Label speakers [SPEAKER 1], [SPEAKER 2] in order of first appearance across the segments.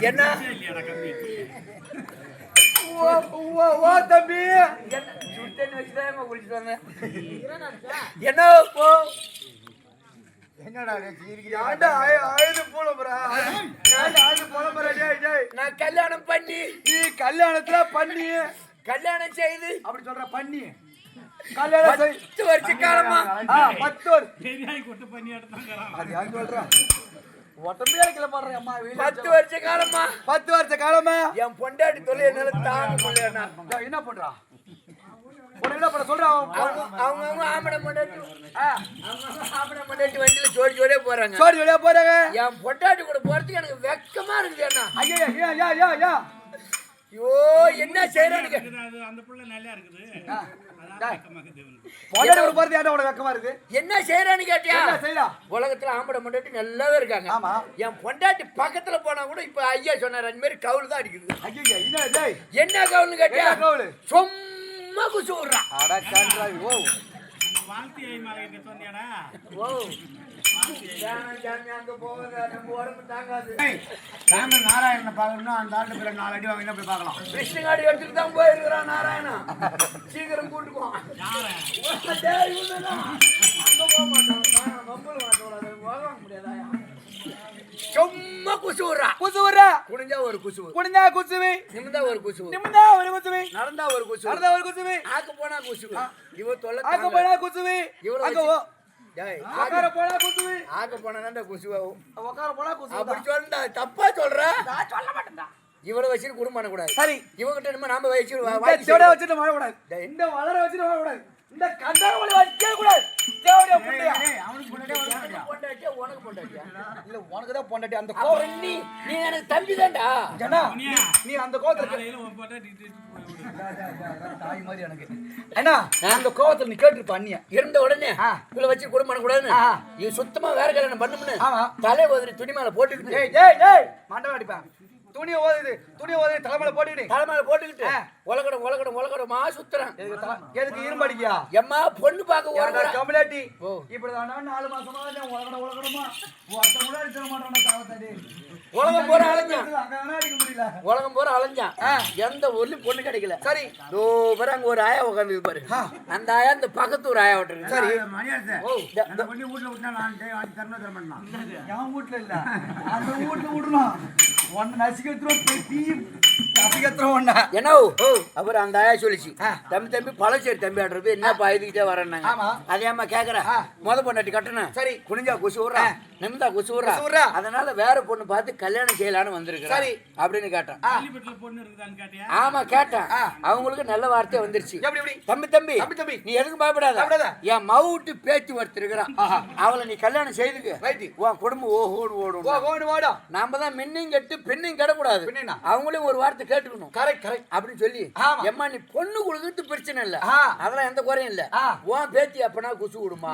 [SPEAKER 1] என்ன ஓ தம்பி என்ன நான் கல்யாணம் பண்ணி நீ கல்யாணத்துல பண்ணி கல்யாணம் செய்து அப்படி சொல்ற பண்ணி கல்யாணம் 10 வருஷ காலமா 10 வருஷ காலமா 10 வருஷ காலமா என் பொண்டாட்டி தொல்லை என்னால தாங்க முடியல. என்ன பண்றா என்ன பண்ண சொல்றான்? அவங்க ஆம்பளை பொண்டாட்டி வண்டியில ஜோடி ஜோடியா போறாங்க. என் பொண்டாட்டி கூட போறதுக்கு எனக்கு வெக்கமா இருக்குது. என்ன ஐயா ஐயோ என்ன செய்யறானுங்க? அந்த புள்ள நல்லா இருக்குது. என்ன செய்யறான்னு கேட்டியா? உலகத்துல ஆம்பளை பொண்டாட்டி நல்லாவே இருக்காங்க. என் பொண்டாட்டி பக்கத்துல போனா கூட இப்ப ஐயா சொன்னார் அந்த மாதிரி கவுல் தான் அடிக்குது. என்ன கவுல்னு கேட்டியா? சும்மா குசு விடுறான்.
[SPEAKER 2] நாராயண பாக்கணும் அந்த ஆண்டு பேர் 4 அடி வாங்க போய் பார்க்கலாம்.
[SPEAKER 1] கிருஷ்ணகாடி எடுத்துட்டு தான் போயிருக்கிறான் நாராயணா. சீக்கிரம் கூட்டுக்குவோம். சும்மா குசுவுறா குனிஞ்சா ஒரு குசுவு நிமிந்தா ஒரு குசுவு நடந்தா ஒரு குசுவு ஆக்க போனா குசுவு இவ தொல்லை ஆக்க போனா குசுவு இவ ஆகார போனா குசுவு ஆக்க போனா குசுவு உக்கார போனா குசுவு அப்படி சொல்றா தப்பா சொல்ற. நான் சொல்ல மாட்டேன்டா. இவளை வச்சுட்டு குடும்பம் பண்ணக்கூடாது. சரி இவங்கிட்ட நம்ம நாம வச்சுட்டு வாழக்கூடாது. இந்த வளர வச்சுட்டு வாழக்கூடாது. இந்த கண்டாவளை வைக்க கூடாது. தேவடியா புண்டையா அவனுக்கு பொண்டாட்டியா உனக்கு பொண்டாட்டியா? இல்ல உனக்கு தான் பொண்டாட்டி. அந்த கோவம் நீ எனக்கு தம்பி தான்டா. ஜனா நீ அந்த கோவத்துல தாய் மாதிரி எனக்கு அண்ணா அந்த கோவத்துல நீ கேட்டுருப்ப. அண்ணியா இருந்த உடனே இவளை வச்சு குடும்பம் பண்ணக்கூடாதுன்னு இது சுத்தமா வேற கல்யாணம் பண்ணும்னு தலை ஓதுறி துணி மேல போட்டுக்கிட்டு மண்டபம் அடிப்பேன். துணியை ஓதுது தலைமையில போட்டுக்கிட்டு உலகடமா சுத்துறேன். எதுக்கு இரும்படிக்கியா? எம்மா பொண்ணு பார்க்க ஒரு கம்பளாட்டி இப்படிதான் 4 மாசமா உலகடமா உலகம் போற அலைஞ்சான். எந்த ஊர்லயும் பொண்ணு கிடைக்கல. சரி அங்க ஒரு ஆயா உட்காந்து பாரு. அந்த ஆயா இந்த பக்கத்து ஒரு ஆயா விட்டுருக்கு. சரி வீட்டுல இல்ல அந்த வீட்டுல விடணும். என்ன அப்புறம் அந்த ஆயா சொல்லிச்சு தம்பி பழச்சேரி தம்பி ஆடுறது என்னப்பா இதுக்கிட்டே வரேன்னாங்க. அதேமா கேக்குற முத பொண்டாட்டி கட்டணும். சரி குனிஞ்சா குசு விடுறா நிமிந்தா குசு விடுறா. அதனால வேற பொண்ணு பார்த்து கல்யாணம் செய்யலான்னு வந்திருக்கு. சரி அப்படின்னு கேட்டான். ஆமா கேட்டேன். அவங்களுக்கு நல்ல வார்த்தை வந்துருச்சு. தம்பி நீ எதுக்கு பயப்படாத. என் மவுட்டு பேச்சு ஒருத்தருக்கிறான். அவளை நீ கல்யாணம் செய்துக்கு உன் குடும்பம் ஓடும். நாம தான் மின்னையும் கட்டு பெண்ணையும் கெடக்கூடாது. அவங்களையும் ஒரு வார்த்தை கேட்டுக்கணும். கரெக்ட் அப்படின்னு சொல்லி எம்மா நீ பொண்ணு கொடுக்கறது பிரச்சனை இல்ல. அதெல்லாம் எந்த குறையும் இல்ல. உன் பேத்தி அப்பனா குசு விடுமா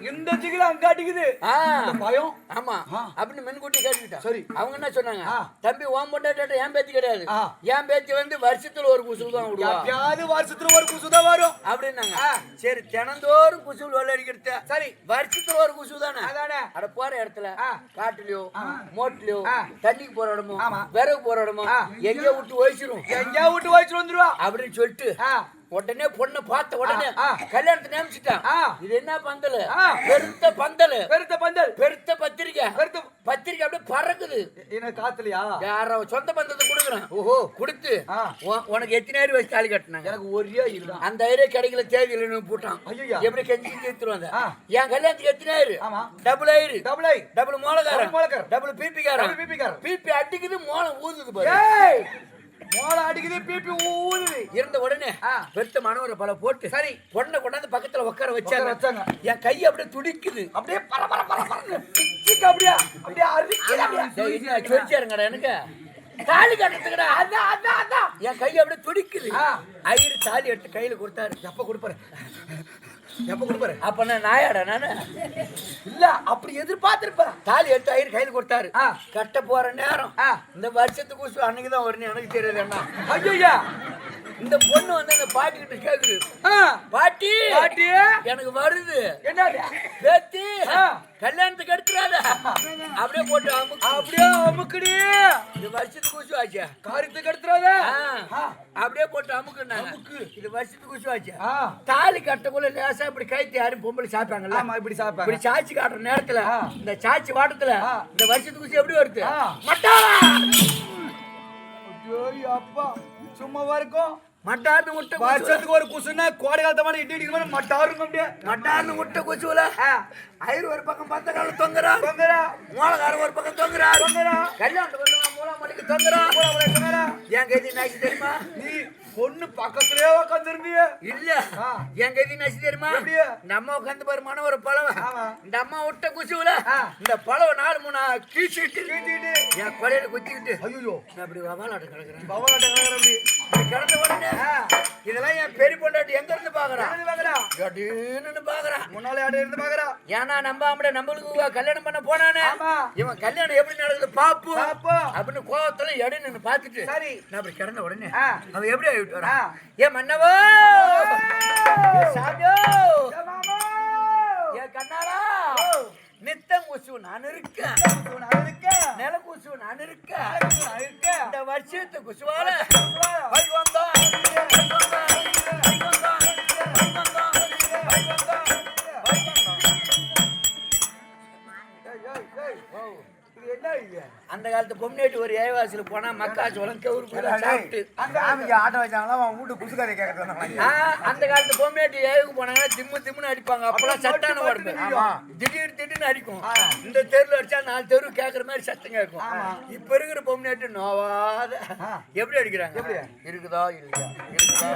[SPEAKER 1] இந்த சிகில அங்க அடிக்குது பயம். ஆமா அப்படின்னு மென்கூட்டி கேட்டுக்கிட்டா. சரி அவங்க என்ன சொன்னாங்க? தம்பி உன் பொண்டாட்டி என் பேத்தி கிடையாது. என் பேத்தி வந்து வருஷத்துல ஒரு குசு தான் விடுவா. வருஷத்துல ஒரு குசு தான் வரும் அப்படின்னாங்க. சரி தினந்தோறும் குசு விளையாடிக்கிறது. சரி வருஷத்துல ஒரு குசு தானே. அட போற இடத்துல காட்டுலயோ மோட்லயோ தண்ணிக்கு போற இடமோ விறகு போற இடமோ எங்கேயோ விட்டு வயசுல வந்துருவா அப்படின்னு சொல்லிட்டு உடனே பொண்ணு பார்த்த உடனே கல்யாணத்தை நியமிச்சுட்டான். இது என்ன பந்தல்? பெருத்த பத்திரிக்கை அப்படியே பறக்குது. காத்துலயா யார சொந்த பந்தத்தை கொடுக்குறான். ஓஹோ கொடுத்து உனக்கு எத்தனை வயசு தாலி கட்டினாங்க? எனக்கு ஒரே அந்த ஐரே கிடைக்கல தேதி இல்லைன்னு போட்டான். எப்படி கெஞ்சி தீர்த்துருவாங்க. என் கல்யாணத்துக்கு எத்தனை டபுள் மோளக்காரன் டபுள் பிபி அடிக்குது மோளம் ஊதுது அடிக்குது பிபி ஊதுது. இருந்த உடனே பெருத்த மனோரை பல போட்டு சரி பொண்ணை கொண்டாந்து பக்கத்துல உட்கார வச்சாங்க. என் கை அப்படியே துடிக்குது. அப்படியே சொல்லிச்சாருங்கடா எனக்கு தாலி கட்டுறதுக்கடா. என் கை அப்படியே துடிக்குது. ஐயரு தாலி எடுத்து கையில கொடுத்தாரு. எப்ப கொடுப்பாரு அப்ப நான் நாயாடா நானு இல்ல அப்படி எதிர்பார்த்திருப்பேன். தாலி எடுத்து ஐயர் கையில கொடுத்தாரு. கட்ட போற நேரம் இந்த வருஷத்துக்கு அன்னைக்குதான் வரும்னு எனக்கு தெரியாது. அண்ணா ஐயா இந்த பொண்ணு வந்து அந்த பாட்டி கிட்ட கேக்குது, பாட்டி
[SPEAKER 3] பாட்டி
[SPEAKER 1] எனக்கு வருது
[SPEAKER 3] என்ன
[SPEAKER 1] பேத்தி கல்யாணத்துக்கு எடுத்துறாத அப்படியே போட்டு
[SPEAKER 3] அப்படியே அமுக்குடி
[SPEAKER 1] இது வருஷத்துக்கு குசு ஆச்சு
[SPEAKER 3] காரியத்துக்கு எடுத்துறாத
[SPEAKER 1] அப்படியே போட்டு அமுக்குனாங்க இது வருஷத்துக்கு குசு ஆச்சு தாலி கட்டக்குள்ள லேசா இப்படி கைத்து யாரும் பொம்பளை சாப்பாங்கல்ல
[SPEAKER 3] ஆமா இப்படி சாப்பாங்க
[SPEAKER 1] இப்படி சாட்சி காட்டுற நேரத்துல இந்த சாட்சி வாட்டத்துல இந்த வருஷத்துக்கு குசு எப்படி வருது மட்டாரா
[SPEAKER 3] ஐயோ அப்பா சும்மாவா இருக்கும்
[SPEAKER 1] மட்டார்னு முட்டை
[SPEAKER 3] வருஷத்துக்கு ஒரு குசுன்னா கோடை காலத்த மாதிரி இட்டி இடிக்கிற மாதிரி மட்டாருங்க அப்படியே
[SPEAKER 1] மட்டார்னு முட்டை குசுல ஐயர் ஒரு பக்கம் பத்த காலம் தொங்குறா
[SPEAKER 3] தொங்குறா
[SPEAKER 1] மூலகாரம் ஒரு பக்கம் தொங்குறா
[SPEAKER 3] தொங்குறா
[SPEAKER 1] கல்யாணம் பண்ணுவா மூலம் மணிக்கு தொங்குறா
[SPEAKER 3] தொங்குறா
[SPEAKER 1] என் கைதி நாசி தெரியுமா
[SPEAKER 3] நீ பொண்ணு பக்கத்துலயே உட்காந்துருந்திய
[SPEAKER 1] இல்ல என் கைதி நாசி தெரியுமா இந்த அம்மா உட்காந்து பாரு மன ஒரு பழவ இந்த அம்மா விட்ட குசுல இந்த பழவ 4-3 கீச்சிட்டு என் கொலையில குத்திக்கிட்டு
[SPEAKER 3] ஐயோ
[SPEAKER 1] நான் அப்படி வவாலாட்ட கிடக்குறேன்
[SPEAKER 3] பவாட்ட கலகர அப்படி
[SPEAKER 1] கிடந்த உடனே இதெல்லாம் என் பெரிய பொண்டாட்டி எங்க இருந்து பாக்குறான்
[SPEAKER 3] பாக்குறா
[SPEAKER 1] திடீர்னு பாக்குறான்
[SPEAKER 3] முன்னாலே ஆட இருந்து பாக்குறா
[SPEAKER 1] ஏன்னா நம்மளுக்கு கல்யாணம் பண்ண போனானே இவன் கல்யாணம் எப்படி நடக்குது பாப்பு அப்படின்னு கோவத்துல எடை நின்னு பாத்துட்டு
[SPEAKER 3] சரி
[SPEAKER 1] நான் அப்படி கிடந்த உடனே அவன் எப்படி ஆயிட்டு வரா ஏ மன்னவோ சாமியோ ஏ கண்ணாரா நித்தம் குசு நான் இருக்கேன் நில குசு நான் இருக்கேன் இந்த வருஷத்து குசுவால அந்த காலத்து பொம்னேட்டு ஒரு ஏவாசில போனா மக்காச்சோளம் கவுரு சாப்பிட்டு
[SPEAKER 2] ஆட்டம் வச்சாங்களா அவன் வீட்டு குசு கதை கேட்கறது
[SPEAKER 1] அந்த காலத்து பொம்னேட்டு ஏவுக்கு போனாங்கன்னா திம்முன்னு அடிப்பாங்க அப்பெல்லாம் சட்டான உடம்பு திடீர்னு அடிக்கும் இந்த தெருல அடிச்சா 4 தெரு கேட்கற மாதிரி சத்தம் கேட்கும் இப்ப இருக்கிற பொம்னேட்டு நோவாத எப்படி அடிக்கிறாங்க இருக்குதா இல்லையா இருக்குதா